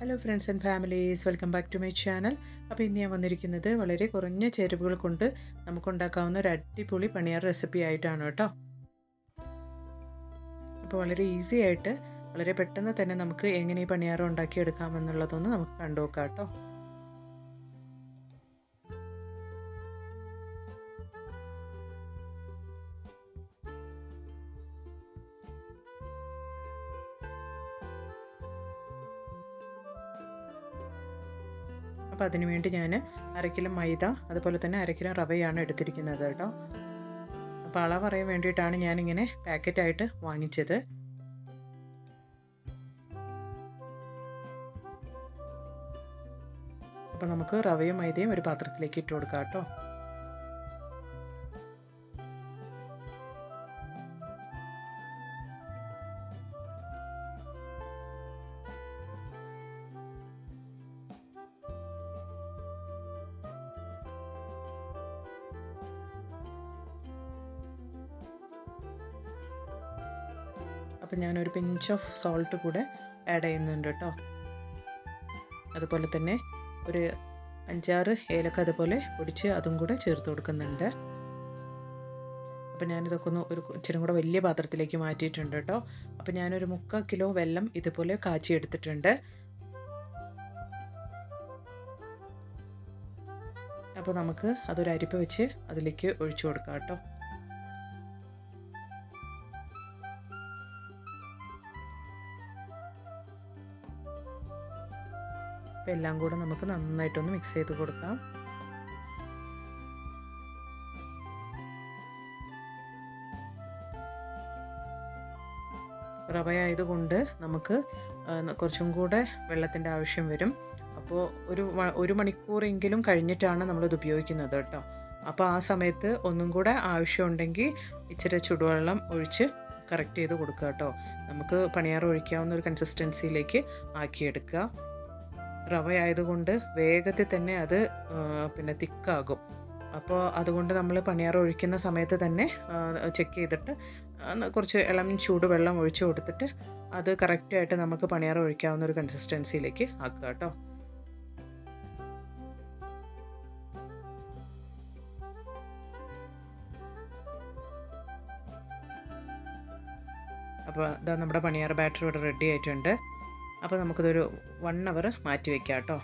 Hello friends and families, welcome back to my channel. അപ്പോൾ ഇന്ന് ഞാൻ വന്നിരിക്കുന്നത് വളരെ കുറഞ്ഞ ചേരുവകൾ കൊണ്ട് നമുക്കുണ്ടാക്കാവുന്ന ഒരു അടിപൊളി പണിയാർ റെസിപ്പി ആയിട്ടാണ് കേട്ടോ. അപ്പോൾ വളരെ ഈസി ആയിട്ട് വളരെ പെട്ടെന്ന് തന്നെ നമുക്ക് എങ്ങനെ ഈ പണിയാരം ഉണ്ടാക്കിയെടുക്കാമെന്നുള്ളതൊന്ന് നമുക്ക് കണ്ടുനോക്കാം കേട്ടോ. അപ്പോൾ അതിന് വേണ്ടി ഞാൻ 1/2 കിലോ മൈദ അതുപോലെ തന്നെ 1/2 കിലോ റവയാണ് എടുത്തിരിക്കുന്നത് കേട്ടോ. അപ്പോൾ അളവ് അറിയാൻ വേണ്ടിയിട്ടാണ് ഞാനിങ്ങനെ പാക്കറ്റായിട്ട് വാങ്ങിച്ചത്. അപ്പോൾ നമുക്ക് റവയും മൈദയും ഒരു പാത്രത്തിലേക്ക് ഇട്ട് കൊടുക്കാം കേട്ടോ. അപ്പോൾ ഞാനൊരു പിഞ്ച് ഓഫ് സോൾട്ട് കൂടെ ആഡ് ചെയ്യുന്നുണ്ട് കേട്ടോ. അതുപോലെ തന്നെ ഒരു 5-6 ഏലക്ക അതുപോലെ പൊടിച്ച് അതും കൂടെ ചേർത്ത് കൊടുക്കുന്നുണ്ട്. അപ്പോൾ ഞാനിതൊക്കെ ഒന്ന് ഇച്ചിരി കൂടെ വലിയ പാത്രത്തിലേക്ക് മാറ്റിയിട്ടുണ്ട് കേട്ടോ. അപ്പോൾ ഞാനൊരു 3/4 കിലോ വെള്ളം ഇതുപോലെ കാച്ചി എടുത്തിട്ടുണ്ട്. അപ്പോൾ നമുക്ക് അതൊരു അരിപ്പ വെച്ച് അതിലേക്ക് ഒഴിച്ചു കൊടുക്കാം കേട്ടോ. അപ്പോൾ എല്ലാം കൂടെ നമുക്ക് നന്നായിട്ടൊന്ന് മിക്സ് ചെയ്ത് കൊടുക്കാം. റവ ആയതുകൊണ്ട് നമുക്ക് കുറച്ചും കൂടെ വെള്ളത്തിൻ്റെ ആവശ്യം വരും. അപ്പോൾ ഒരു മണിക്കൂറെങ്കിലും കഴിഞ്ഞിട്ടാണ് നമ്മളിത് ഉപയോഗിക്കുന്നത് കേട്ടോ. അപ്പോൾ ആ സമയത്ത് ഒന്നും കൂടെ ആവശ്യമുണ്ടെങ്കിൽ ഇച്ചിരി ചുടുവെള്ളം ഒഴിച്ച് കറക്റ്റ് ചെയ്ത് കൊടുക്കുക കേട്ടോ. നമുക്ക് പണിയാറ് ഒഴിക്കാവുന്ന ഒരു കൺസിസ്റ്റൻസിയിലേക്ക് ആക്കിയെടുക്കുക. റവ ആയതുകൊണ്ട് വേഗത്തിൽ തന്നെ അത് തിക്കാകും. അപ്പോൾ അതുകൊണ്ട് നമ്മൾ പണിയാറ് ഒഴിക്കുന്ന സമയത്ത് തന്നെ ചെക്ക് ചെയ്തിട്ട് കുറച്ച് ഇളം ചൂടുവെള്ളം ഒഴിച്ച് കൊടുത്തിട്ട് അത് കറക്റ്റായിട്ട് നമുക്ക് പണിയാറ് ഒഴിക്കാവുന്ന ഒരു കൺസിസ്റ്റൻസിയിലേക്ക് ആക്കുക കേട്ടോ. അപ്പോൾ ഇതാ നമ്മുടെ പണിയാറ് ബാറ്റർ ഇവിടെ റെഡി ആയിട്ടുണ്ട്. അപ്പോൾ നമുക്കിതൊരു 1 അവർ മാറ്റി വയ്ക്കാം കേട്ടോ.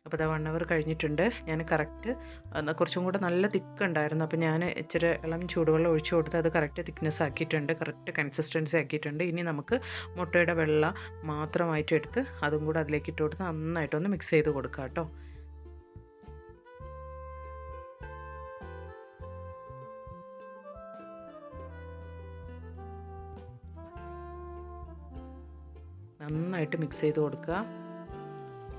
അപ്പോൾ ഇതാ 1 അവർ കഴിഞ്ഞിട്ടുണ്ട്. ഞാൻ കറക്റ്റ് കുറച്ചും കൂടെ നല്ല തിക്ക് ഉണ്ടായിരുന്നു. അപ്പോൾ ഞാൻ ഇച്ചിരി ഇളം ചൂടുവെള്ളം ഒഴിച്ചു കൊടുത്ത് അത് കറക്റ്റ് തിക്നെസ് ആക്കിയിട്ടുണ്ട്, കറക്റ്റ് കൺസിസ്റ്റൻസി ആക്കിയിട്ടുണ്ട്. ഇനി നമുക്ക് മുട്ടയുടെ വെള്ള മാത്രമായിട്ട് എടുത്ത് അതും കൂടെ അതിലേക്ക് ഇട്ട് കൊടുത്ത് നന്നായിട്ടൊന്ന് മിക്സ് ചെയ്ത് കൊടുക്കാം കേട്ടോ. നന്നായിട്ട് മിക്സ് ചെയ്ത് കൊടുക്കുക.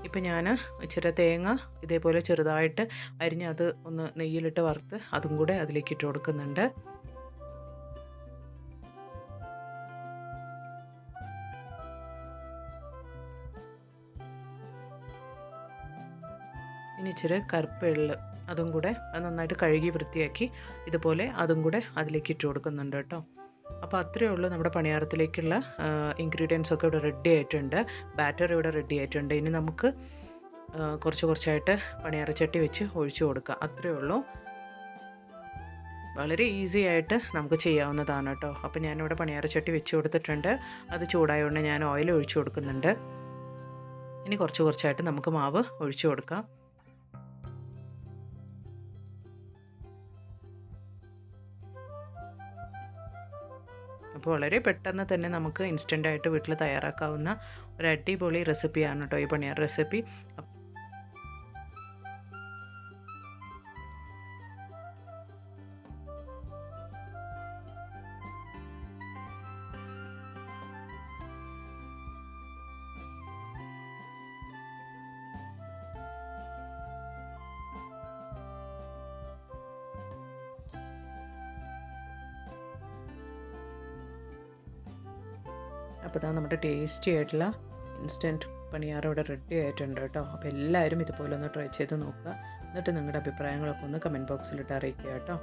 ഇപ്പം ഞാൻ ഇച്ചിരി തേങ്ങ ഇതേപോലെ ചെറുതായിട്ട് അരിഞ്ഞ് അത് ഒന്ന് നെയ്യിലിട്ട് വറുത്ത് അതും കൂടെ അതിലേക്ക് ഇട്ട് കൊടുക്കുന്നുണ്ട്. ഇനി ഇച്ചിരി കറുപ്പ് എള്ള് അതും കൂടെ അത് നന്നായിട്ട് കഴുകി വൃത്തിയാക്കി ഇതുപോലെ അതും കൂടെ അതിലേക്ക് ഇട്ട് കൊടുക്കുന്നുണ്ട് കേട്ടോ. അപ്പോൾ അത്രയേ ഉള്ളൂ, നമ്മുടെ പണിയാരത്തിലേക്കുള്ള ഇൻഗ്രീഡിയൻസ് ഒക്കെ ഇവിടെ റെഡി ആയിട്ടുണ്ട്. ബാറ്റർ ഇവിടെ റെഡി ആയിട്ടുണ്ട്. ഇനി നമുക്ക് കുറച്ചായിട്ട് പണിയാരച്ചട്ടി വെച്ച് ഒഴിച്ചു കൊടുക്കാം. അത്രയേ ഉള്ളൂ. വളരെ ഈസി ആയിട്ട് നമുക്ക് ചെയ്യാവുന്നതാണ് കേട്ടോ. അപ്പോൾ ഞാനിവിടെ പണിയാരച്ചട്ടി വെച്ച് കൊടുത്തിട്ടുണ്ട്. അത് ചൂടായതുകൊണ്ട് ഞാൻ ഓയിൽ ഒഴിച്ചു കൊടുക്കുന്നുണ്ട്. ഇനി കുറച്ചായിട്ട് നമുക്ക് മാവ് ഒഴിച്ചു കൊടുക്കാം. അപ്പോൾ വളരെ പെട്ടെന്ന് തന്നെ നമുക്ക് ഇൻസ്റ്റൻ്റായിട്ട് വീട്ടിൽ തയ്യാറാക്കാവുന്ന ഒരു അടിപൊളി റെസിപ്പിയാണ് കേട്ടോ ഈ പണിയാർ റെസിപ്പി. അപ്പോൾ ഇതാ നമ്മുടെ ടേസ്റ്റി ആയിട്ടുള്ള ഇൻസ്റ്റൻറ്റ് പണിയാറ് ഇവിടെ റെഡി ആയിട്ടുണ്ട് കേട്ടോ. അപ്പോൾ എല്ലാവരും ഇതുപോലെ ഒന്ന് ട്രൈ ചെയ്ത് നോക്കുക. എന്നിട്ട് നിങ്ങളുടെ അഭിപ്രായങ്ങളൊക്കെ ഒന്ന് കമൻറ്റ് ബോക്സിലിട്ട് അറിയിക്കുക കേട്ടോ.